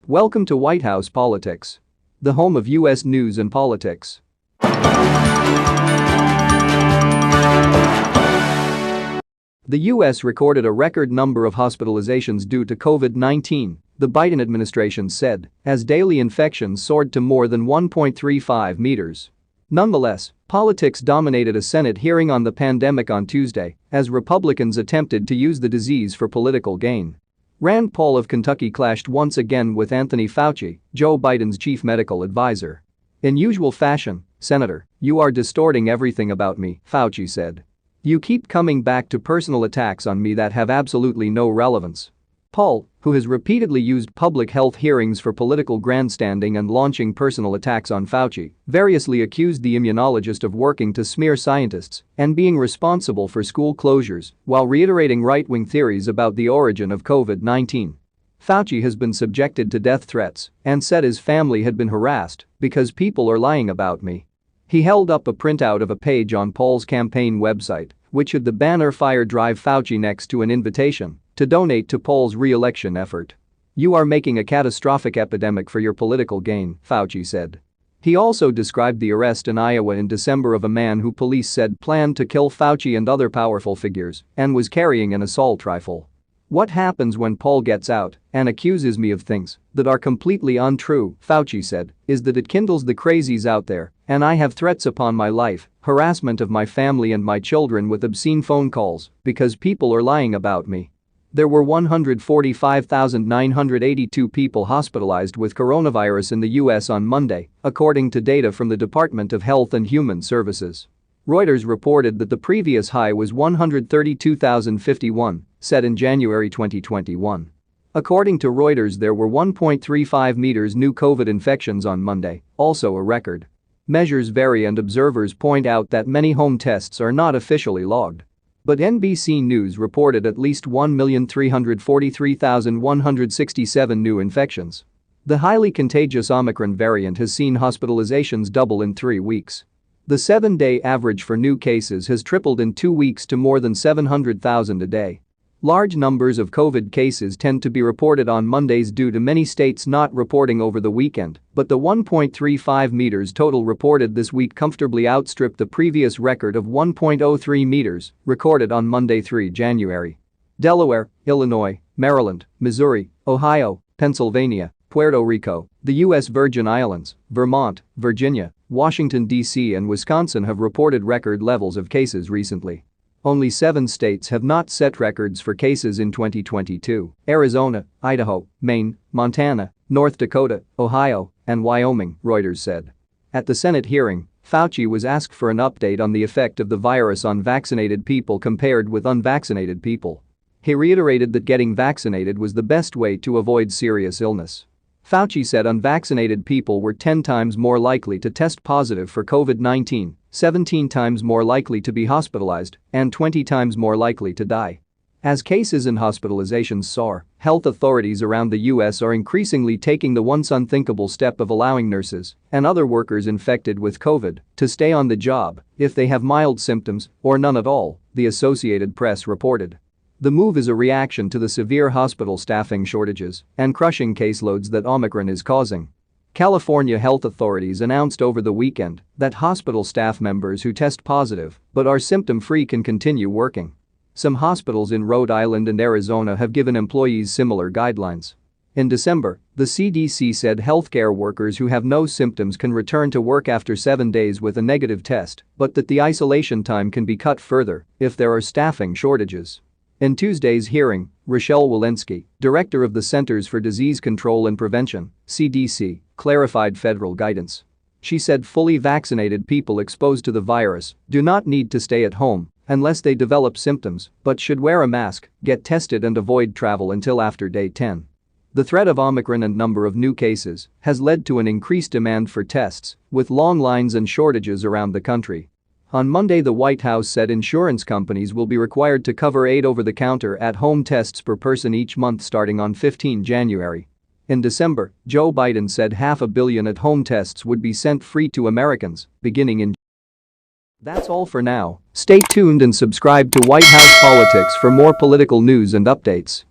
Welcome to White House Politics, the home of U.S. news and politics. The U.S. recorded a record number of hospitalizations due to COVID-19, the Biden administration said, as daily infections soared to more than 1.35 meters. Nonetheless, politics dominated a Senate hearing on the pandemic on Tuesday as Republicans attempted to use the disease for political gain. Rand Paul of Kentucky clashed once again with Anthony Fauci, Joe Biden's chief medical advisor. "In usual fashion, Senator, you are distorting everything about me," Fauci said. "You keep coming back to personal attacks on me that have absolutely no relevance." Paul, who has repeatedly used public health hearings for political grandstanding and launching personal attacks on Fauci, variously accused the immunologist of working to smear scientists and being responsible for school closures while reiterating right-wing theories about the origin of COVID-19. Fauci has been subjected to death threats and said his family had been harassed because people are lying about me. He held up a printout of a page on Paul's campaign website, which had the banner "Fire Drive Fauci" next to an invitation to donate to Paul's re-election effort. "You are making a catastrophic epidemic for your political gain," Fauci said. He also described the arrest in Iowa in December of a man who police said planned to kill Fauci and other powerful figures and was carrying an assault rifle. "What happens when Paul gets out and accuses me of things that are completely untrue," Fauci said, "is that it kindles the crazies out there, and I have threats upon my life, harassment of my family and my children with obscene phone calls because people are lying about me." There were 145,982 people hospitalized with coronavirus in the U.S. on Monday, according to data from the Department of Health and Human Services. Reuters reported that the previous high was 132,051, set in January 2021. According to Reuters, there were 1.35 meters new COVID infections on Monday, also a record. Measures vary and observers point out that many home tests are not officially logged. But NBC News reported at least 1,343,167 new infections. The highly contagious Omicron variant has seen hospitalizations double in 3 weeks. The 7-day average for new cases has tripled in 2 weeks to more than 700,000 a day. Large numbers of COVID cases tend to be reported on Mondays due to many states not reporting over the weekend, but the 1.35 meters total reported this week comfortably outstripped the previous record of 1.03 meters recorded on Monday, 3 January. Delaware, Illinois, Maryland, Missouri, Ohio, Pennsylvania, Puerto Rico, the U.S. Virgin Islands, Vermont, Virginia, Washington, D.C. and Wisconsin have reported record levels of cases recently. Only 7 states have not set records for cases in 2022: Arizona, Idaho, Maine, Montana, North Dakota, Ohio, and Wyoming, Reuters said. At the Senate hearing, Fauci was asked for an update on the effect of the virus on vaccinated people compared with unvaccinated people. He reiterated that getting vaccinated was the best way to avoid serious illness. Fauci said unvaccinated people were 10 times more likely to test positive for COVID-19, 17 times more likely to be hospitalized, and 20 times more likely to die. As cases and hospitalizations soar, health authorities around the U.S. are increasingly taking the once unthinkable step of allowing nurses and other workers infected with COVID to stay on the job if they have mild symptoms or none at all, the Associated Press reported. The move is a reaction to the severe hospital staffing shortages and crushing caseloads that Omicron is causing. California health authorities announced over the weekend that hospital staff members who test positive but are symptom-free can continue working. Some hospitals in Rhode Island and Arizona have given employees similar guidelines. In December, the CDC said healthcare workers who have no symptoms can return to work after 7 days with a negative test, but that the isolation time can be cut further if there are staffing shortages. In Tuesday's hearing, Rochelle Walensky, director of the Centers for Disease Control and Prevention, CDC, clarified federal guidance. She said fully vaccinated people exposed to the virus do not need to stay at home unless they develop symptoms, but should wear a mask, get tested and avoid travel until after day 10. The threat of Omicron and number of new cases has led to an increased demand for tests, with long lines and shortages around the country. On Monday, the White House said insurance companies will be required to cover 8 over-the-counter at-home tests per person each month starting on 15 January. In December, Joe Biden said 500 million at-home tests would be sent free to Americans beginning in. That's all for now. Stay tuned and subscribe to White House Politics for more political news and updates.